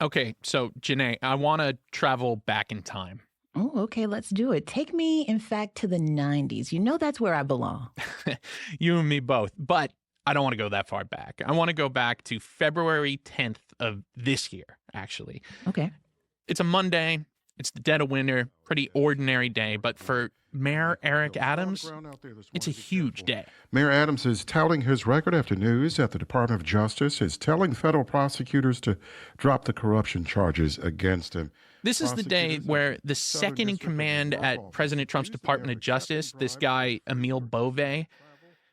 Okay, so Janae, I want to travel back in time. Oh, okay, let's do it. Take me, in fact, to the 90s. You know that's where I belong. You and me both, but I don't want to go that far back. I want to go back to February 10th of this year, actually. Okay. It's a Monday. It's the dead of winter, pretty ordinary day, but for Mayor Eric Adams, it's a huge day. Mayor Adams is touting his record after news that the Department of Justice is telling federal prosecutors to drop the corruption charges against him. This is the day where the second in command at President Trump's Department of Justice, this guy, Emil Bove,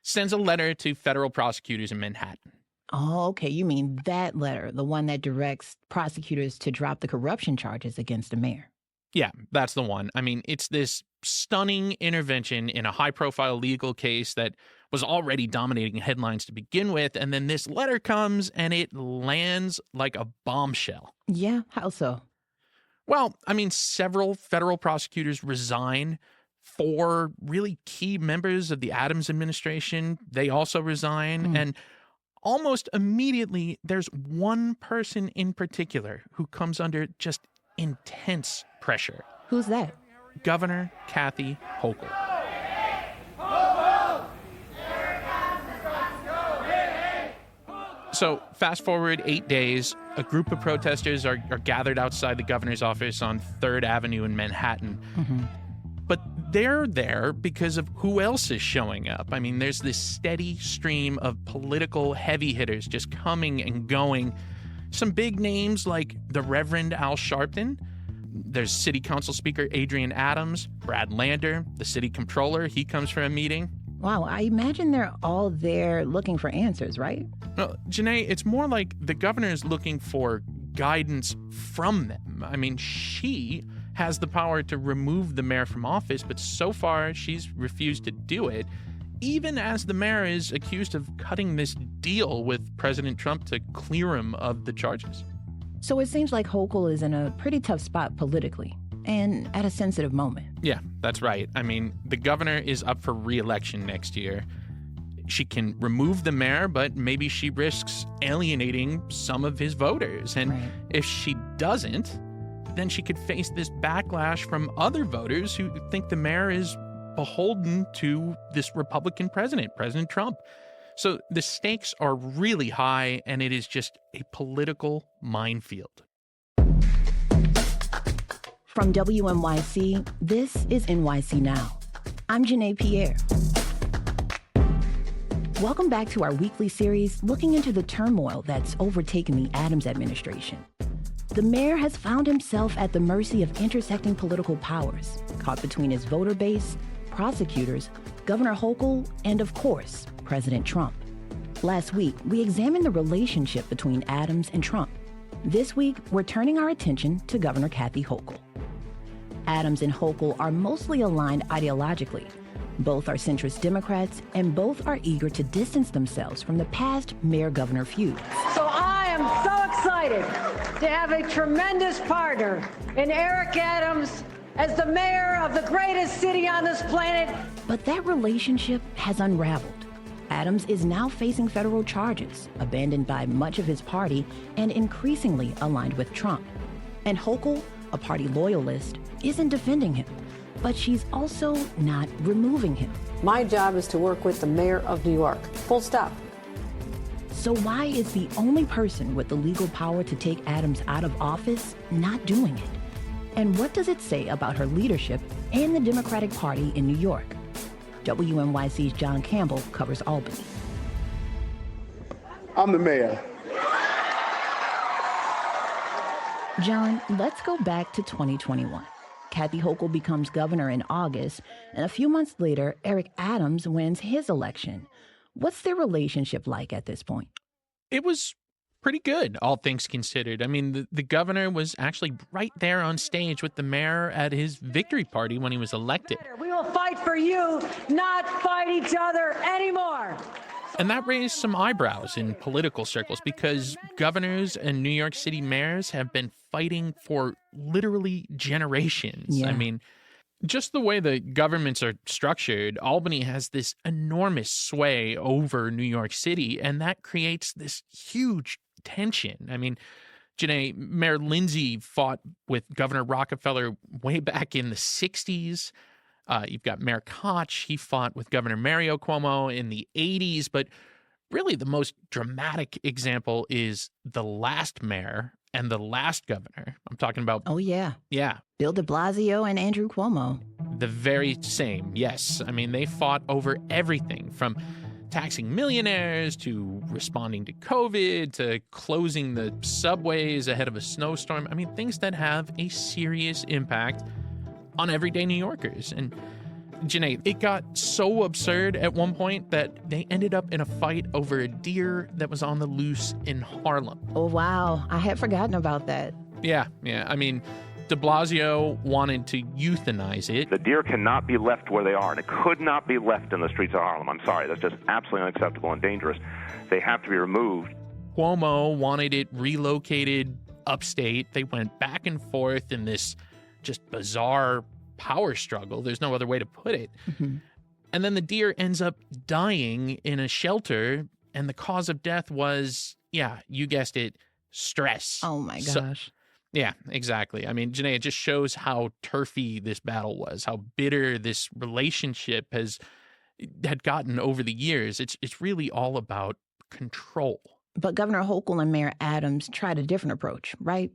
sends a letter to federal prosecutors in Manhattan. Oh, okay. You mean that letter, the one that directs prosecutors to drop the corruption charges against the mayor. Yeah, that's the one. I mean, it's this stunning intervention in a high-profile legal case that was already dominating headlines to begin with, and then this letter comes and it lands like a bombshell. Yeah, how so? Well, I mean, several federal prosecutors resign. 4 really key members of the Adams administration, they also resign. And almost immediately, there's one person in particular who comes under just intense pressure. Who's that? Governor Kathy Hochul. So fast forward 8 days, a group of protesters are gathered outside the governor's office on 3rd Avenue in Manhattan. But they're there because of who else is showing up. I mean, there's this steady stream of political heavy hitters just coming and going. Some big names like the Reverend Al Sharpton. There's City Council Speaker Adrian Adams, Brad Lander, the city comptroller. He comes for a meeting. Wow, I imagine they're all there looking for answers, right? Well, Janae, it's more like the governor is looking for guidance from them. I mean, she has the power to remove the mayor from office, but so far she's refused to do it, even as the mayor is accused of cutting this deal with President Trump to clear him of the charges. So it seems like Hochul is in a pretty tough spot politically and at a sensitive moment. Yeah, that's right. I mean, the governor is up for re-election next year. She can remove the mayor, but maybe she risks alienating some of his voters. And if she doesn't, then she could face this backlash from other voters who think the mayor is beholden to this Republican president, President Trump. So the stakes are really high, and it is just a political minefield. From WNYC, this is NYC Now. I'm Janae Pierre. Welcome back to our weekly series looking into the turmoil that's overtaken the Adams administration. The mayor has found himself at the mercy of intersecting political powers, caught between his voter base, prosecutors, Governor Hochul, and of course, President Trump. Last week, we examined the relationship between Adams and Trump. This week, we're turning our attention to Governor Kathy Hochul. Adams and Hochul are mostly aligned ideologically. Both are centrist Democrats, and both are eager to distance themselves from the past mayor-governor feuds. So I am so excited to have a tremendous partner in Eric Adams as the mayor of the greatest city on this planet. But that relationship has unraveled. Adams is now facing federal charges, abandoned by much of his party and increasingly aligned with Trump. And Hochul, a party loyalist, isn't defending him, but she's also not removing him. My job is to work with the mayor of New York. Full stop. So why is the only person with the legal power to take Adams out of office not doing it? And what does it say about her leadership and the Democratic Party in New York? WNYC's John Campbell covers Albany. I'm the mayor. John, let's go back to 2021. Kathy Hochul becomes governor in August, and a few months later, Eric Adams wins his election. What's their relationship like at this point? It was pretty good, all things considered. I mean, the governor was actually right there on stage with the mayor at his victory party when he was elected. We will fight for you, not fight each other anymore. And that raised some eyebrows in political circles because governors and New York City mayors have been fighting for literally generations. Yeah. I mean, just the way the governments are structured, Albany has this enormous sway over New York City, and that creates this huge tension. I mean, Janae, Mayor Lindsay fought with Governor Rockefeller way back in the 60s. You've got Mayor Koch. He fought with Governor Mario Cuomo in the 80s. But really the most dramatic example is the last mayor and the last governor. I'm talking about... Oh, yeah. Yeah. Bill de Blasio and Andrew Cuomo. The very same, yes. I mean, they fought over everything from taxing millionaires to responding to COVID to closing the subways ahead of a snowstorm. I mean, things that have a serious impact on everyday New Yorkers. And Janae, it got so absurd at one point that they ended up in a fight over a deer that was on the loose in Harlem. Oh, wow. I had forgotten about that. Yeah. I mean, de Blasio wanted to euthanize it. The deer cannot be left where they are, and it could not be left in the streets of Harlem. I'm sorry, that's just absolutely unacceptable and dangerous. They have to be removed. Cuomo wanted it relocated upstate. They went back and forth in this just bizarre power struggle. There's no other way to put it. Mm-hmm. And then the deer ends up dying in a shelter, and the cause of death was, yeah, you guessed it, stress. Oh, my gosh. Yeah, exactly. I mean, Janae, it just shows how turfy this battle was, how bitter this relationship had gotten over the years. It's really all about control. But Governor Hochul and Mayor Adams tried a different approach, right?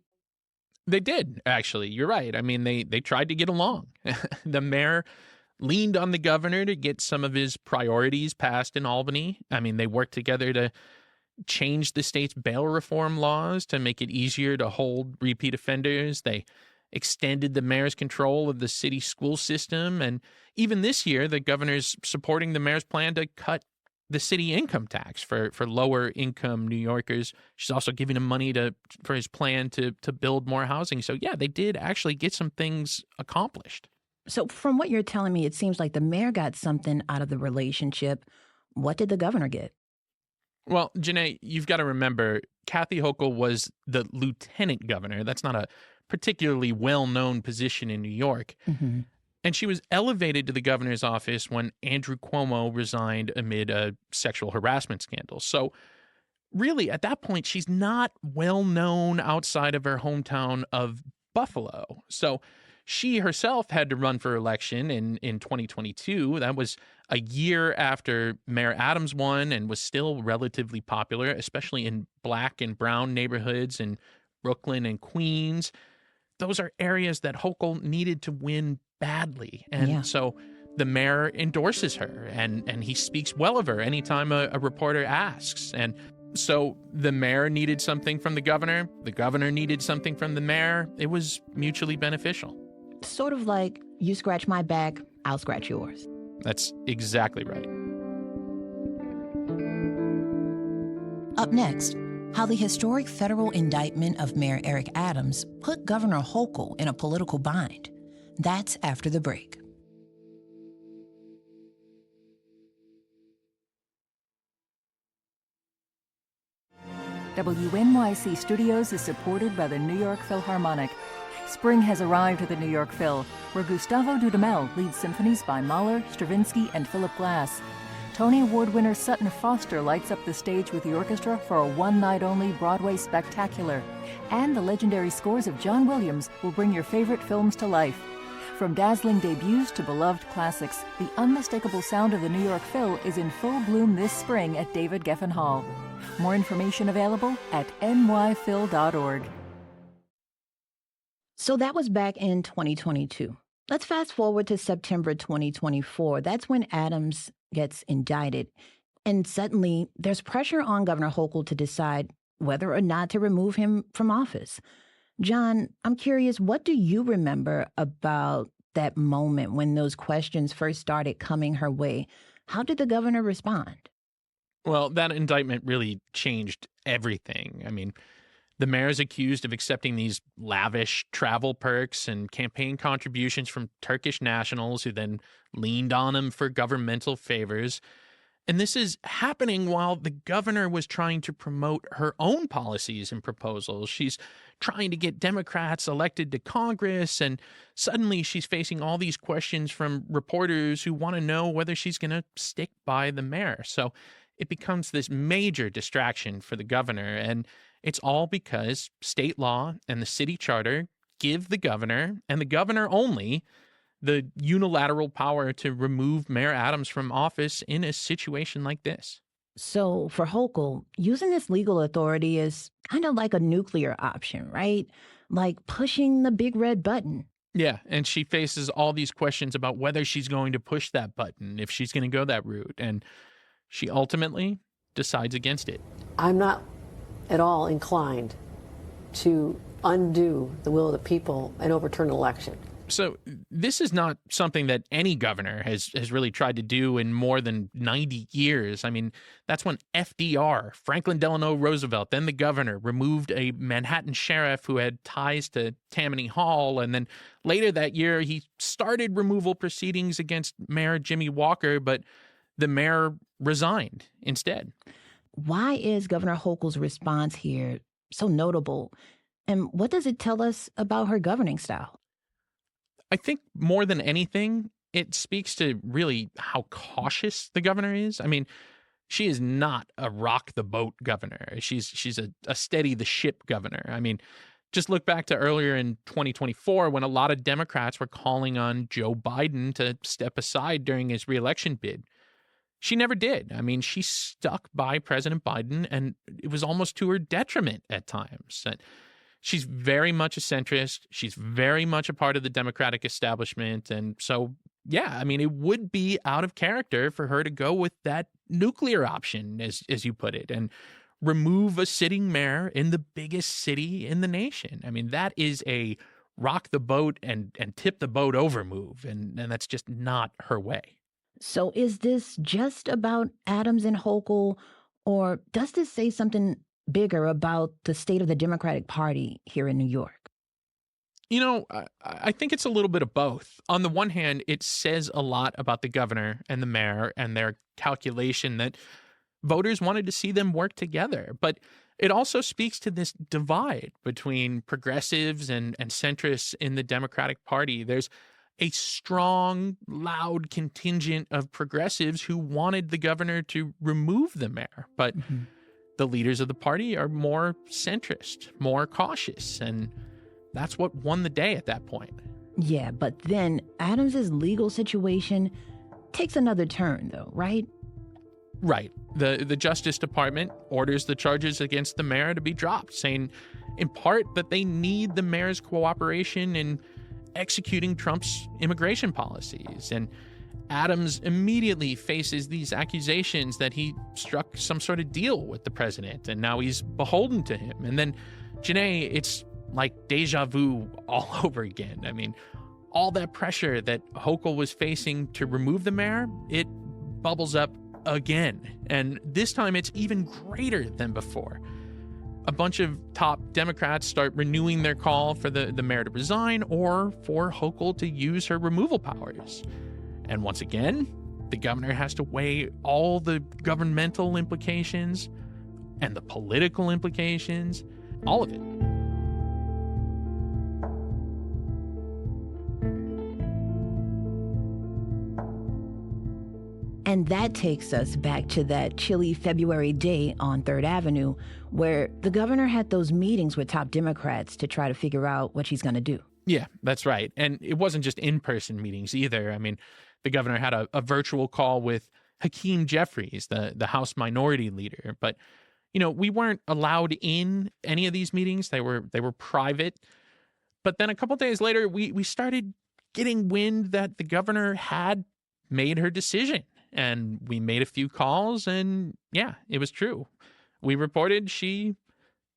They did, actually. You're right. I mean, they tried to get along. The mayor leaned on the governor to get some of his priorities passed in Albany. I mean, they worked together to change the state's bail reform laws to make it easier to hold repeat offenders. They extended the mayor's control of the city school system. And even this year, the governor's supporting the mayor's plan to cut the city income tax for lower income New Yorkers. She's also giving him money for his plan to build more housing. So yeah, they did actually get some things accomplished. So from what you're telling me, it seems like the mayor got something out of the relationship. What did the governor get? Well, Janae, you've got to remember, Kathy Hochul was the lieutenant governor. That's not a particularly well-known position in New York. Mm-hmm. And she was elevated to the governor's office when Andrew Cuomo resigned amid a sexual harassment scandal. So really, at that point, she's not well-known outside of her hometown of Buffalo. So she herself had to run for election in 2022. That was a year after Mayor Adams won and was still relatively popular, especially in black and brown neighborhoods in Brooklyn and Queens. Those are areas that Hochul needed to win badly. And so the mayor endorses her and he speaks well of her anytime a reporter asks. And so the mayor needed something from the governor needed something from the mayor. It was mutually beneficial. Sort of like, you scratch my back, I'll scratch yours. That's exactly right. Up next, how the historic federal indictment of Mayor Eric Adams put Governor Hochul in a political bind. That's after the break. WNYC Studios is supported by the New York Philharmonic. Spring has arrived at the New York Phil, where Gustavo Dudamel leads symphonies by Mahler, Stravinsky, and Philip Glass. Tony Award winner Sutton Foster lights up the stage with the orchestra for a one-night-only Broadway spectacular. And the legendary scores of John Williams will bring your favorite films to life. From dazzling debuts to beloved classics, the unmistakable sound of the New York Phil is in full bloom this spring at David Geffen Hall. More information available at nyphil.org. So that was back in 2022. Let's fast forward to September 2024. That's when Adams gets indicted. And suddenly there's pressure on Governor Hochul to decide whether or not to remove him from office. John, I'm curious, what do you remember about that moment when those questions first started coming her way? How did the governor respond? Well, that indictment really changed everything. I mean, the mayor's accused of accepting these lavish travel perks and campaign contributions from Turkish nationals who then leaned on him for governmental favors. And this is happening while the governor was trying to promote her own policies and proposals. She's trying to get Democrats elected to Congress, and suddenly she's facing all these questions from reporters who want to know whether she's going to stick by the mayor. So it becomes this major distraction for the governor, and It's all because state law and the city charter give the governor, and the governor only, the unilateral power to remove Mayor Adams from office in a situation like this. So for Hochul, using this legal authority is kind of like a nuclear option, right? Like pushing the big red button. Yeah, and she faces all these questions about whether she's going to push that button, if she's going to go that route, and she ultimately decides against it. I'm not at all inclined to undo the will of the people and overturn an election. So this is not something that any governor has really tried to do in more than 90 years. I mean, that's when FDR, Franklin Delano Roosevelt, then the governor, removed a Manhattan sheriff who had ties to Tammany Hall. And then later that year, he started removal proceedings against Mayor Jimmy Walker, but the mayor resigned instead. Why is Governor Hochul's response here so notable? And what does it tell us about her governing style? I think more than anything, it speaks to really how cautious the governor is. I mean, she is not a rock the boat governor. She's a steady the ship governor. I mean, just look back to earlier in 2024 when a lot of Democrats were calling on Joe Biden to step aside during his reelection bid. She never did. I mean, she stuck by President Biden, and it was almost to her detriment at times. She's very much a centrist. She's very much a part of the Democratic establishment. And so, yeah, I mean, it would be out of character for her to go with that nuclear option, as you put it, and remove a sitting mayor in the biggest city in the nation. I mean, that is a rock the boat and tip the boat over move. And that's just not her way. So is this just about Adams and Hochul, or does this say something bigger about the state of the Democratic Party here in New York? You know, I think it's a little bit of both. On the one hand, it says a lot about the governor and the mayor and their calculation that voters wanted to see them work together. But it also speaks to this divide between progressives and centrists in the Democratic Party. There's a strong, loud contingent of progressives who wanted the governor to remove the mayor. But the leaders of the party are more centrist, more cautious, and that's what won the day at that point. Yeah, but then Adams's legal situation takes another turn, though, right? Right. The Justice Department orders the charges against the mayor to be dropped, saying in part that they need the mayor's cooperation in executing Trump's immigration policies. And Adams immediately faces these accusations that he struck some sort of deal with the president, and now he's beholden to him. And then, Janae, it's like deja vu all over again. I mean, all that pressure that Hochul was facing to remove the mayor, it bubbles up again. And this time it's even greater than before. A bunch of top Democrats start renewing their call for the mayor to resign or for Hochul to use her removal powers. And once again, the governor has to weigh all the governmental implications and the political implications, all of it. And that takes us back to that chilly February day on 3rd Avenue, where the governor had those meetings with top Democrats to try to figure out what she's going to do. Yeah, that's right. And it wasn't just in-person meetings either. I mean, the governor had a virtual call with Hakeem Jeffries, the House Minority Leader. But, you know, we weren't allowed in any of these meetings. They were private. But then a couple days later, we started getting wind that the governor had made her decision. And we made a few calls, and yeah, it was true. We reported she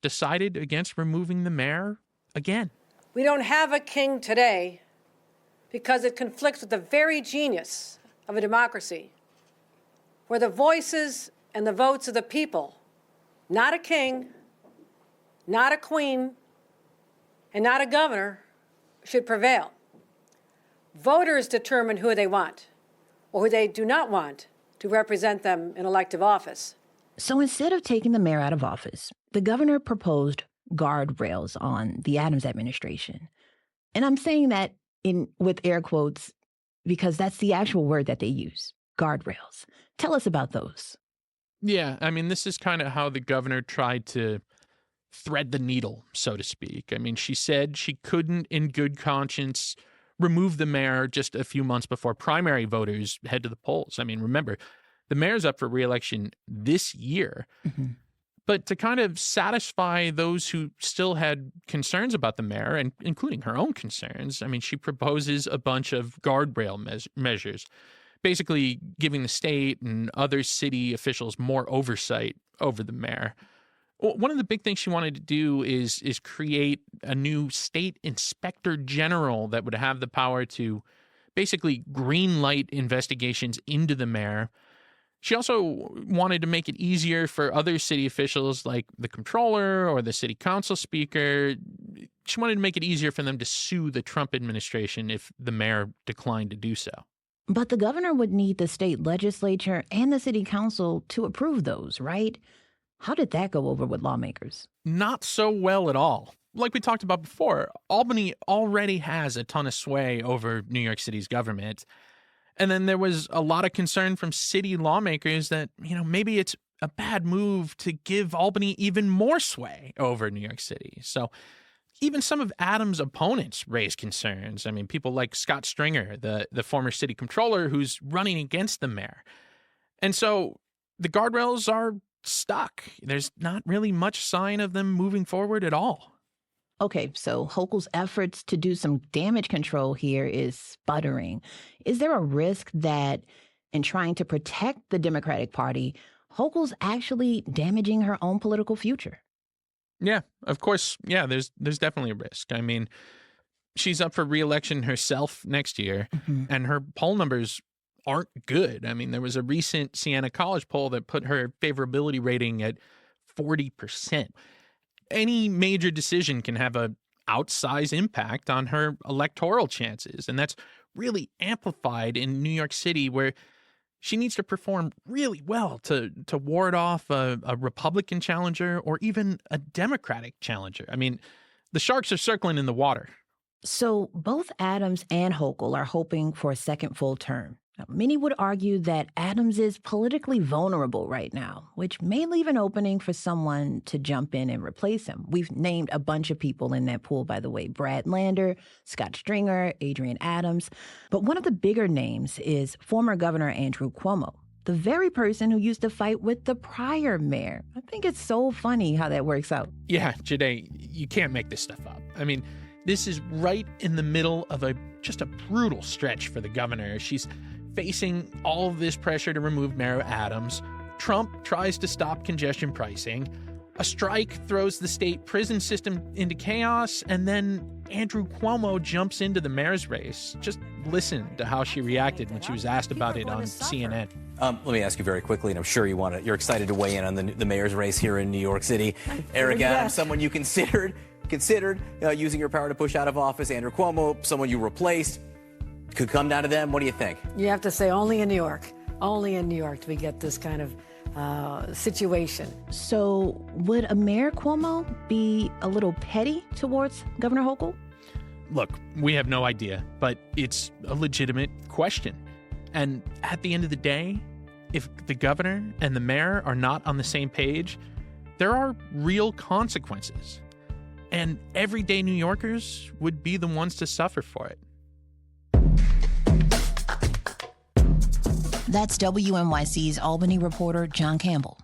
decided against removing the mayor again. We don't have a king today because it conflicts with the very genius of a democracy, where the voices and the votes of the people, not a king, not a queen, and not a governor, should prevail. Voters determine who they want or who they do not want to represent them in elective office. So instead of taking the mayor out of office, the governor proposed guardrails on the Adams administration. And I'm saying that with air quotes because that's the actual word that they use, guardrails. Tell us about those. Yeah, I mean, this is kind of how the governor tried to thread the needle, so to speak. I mean, she said she couldn't, in good conscience, remove the mayor just a few months before primary voters head to the polls. I mean, remember, the mayor's up for re-election this year. Mm-hmm. But to kind of satisfy those who still had concerns about the mayor, and including her own concerns, I mean, she proposes a bunch of guardrail measures, basically giving the state and other city officials more oversight over the mayor. One of the big things she wanted to do is create a new state inspector general that would have the power to basically green light investigations into the mayor. She also wanted to make it easier for other city officials like the comptroller or the city council speaker. She wanted to make it easier for them to sue the Trump administration if the mayor declined to do so. But the governor would need the state legislature and the city council to approve those, right? How did that go over with lawmakers? Not so well at all. Like we talked about before, Albany already has a ton of sway over New York City's government. And then there was a lot of concern from city lawmakers that, maybe it's a bad move to give Albany even more sway over New York City. So even some of Adams' opponents raised concerns. I mean, people like Scott Stringer, the former city comptroller who's running against the mayor. And so the guardrails are stuck. There's not really much sign of them moving forward at all. Okay, so Hochul's efforts to do some damage control here is sputtering. Is there a risk that in trying to protect the Democratic Party, Hochul's actually damaging her own political future? Yeah, of course. Yeah, there's definitely a risk. I mean, she's up for re-election herself next year, and her poll numbers aren't good. I mean, there was a recent Siena College poll that put her favorability rating at 40%. Any major decision can have an outsized impact on her electoral chances. And that's really amplified in New York City, where she needs to perform really well to ward off a Republican challenger or even a Democratic challenger. I mean, the sharks are circling in the water. So both Adams and Hochul are hoping for a second full term. Now, many would argue that Adams is politically vulnerable right now, which may leave an opening for someone to jump in and replace him. We've named a bunch of people in that pool, by the way: Brad Lander, Scott Stringer, Adrian Adams. But one of the bigger names is former Governor Andrew Cuomo, the very person who used to fight with the prior mayor. I think it's so funny how that works out. Yeah, Janae, you can't make this stuff up. I mean, this is right in the middle of just a brutal stretch for the governor. She's facing all of this pressure to remove Mayor Adams. Trump tries to stop congestion pricing. A strike throws the state prison system into chaos, and then Andrew Cuomo jumps into the mayor's race. Just listen to how she reacted when she was asked about it on CNN. Let me ask you very quickly, and I'm sure you're excited to weigh in on the mayor's race here in New York City. Eric Adams, someone you considered using your power to push out of office. Andrew Cuomo, someone you replaced. Could come down to them. What do you think? You have to say only in New York. Only in New York do we get this kind of situation. So would a Mayor Cuomo be a little petty towards Governor Hochul? Look, we have no idea, but it's a legitimate question. And at the end of the day, if the governor and the mayor are not on the same page, there are real consequences. And everyday New Yorkers would be the ones to suffer for it. That's WNYC's Albany reporter John Campbell.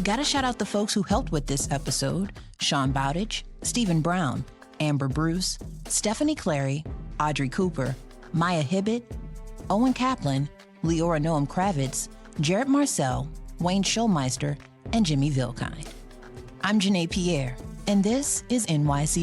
Gotta shout out the folks who helped with this episode: Sean Bowditch, Stephen Brown, Amber Bruce, Stephanie Clary, Audrey Cooper, Maya Hibbett, Owen Kaplan, Leora Noam Kravitz, Jared Marcel, Wayne Schulmeister, and Jimmy Vilkind. I'm Janae Pierre, and this is NYC.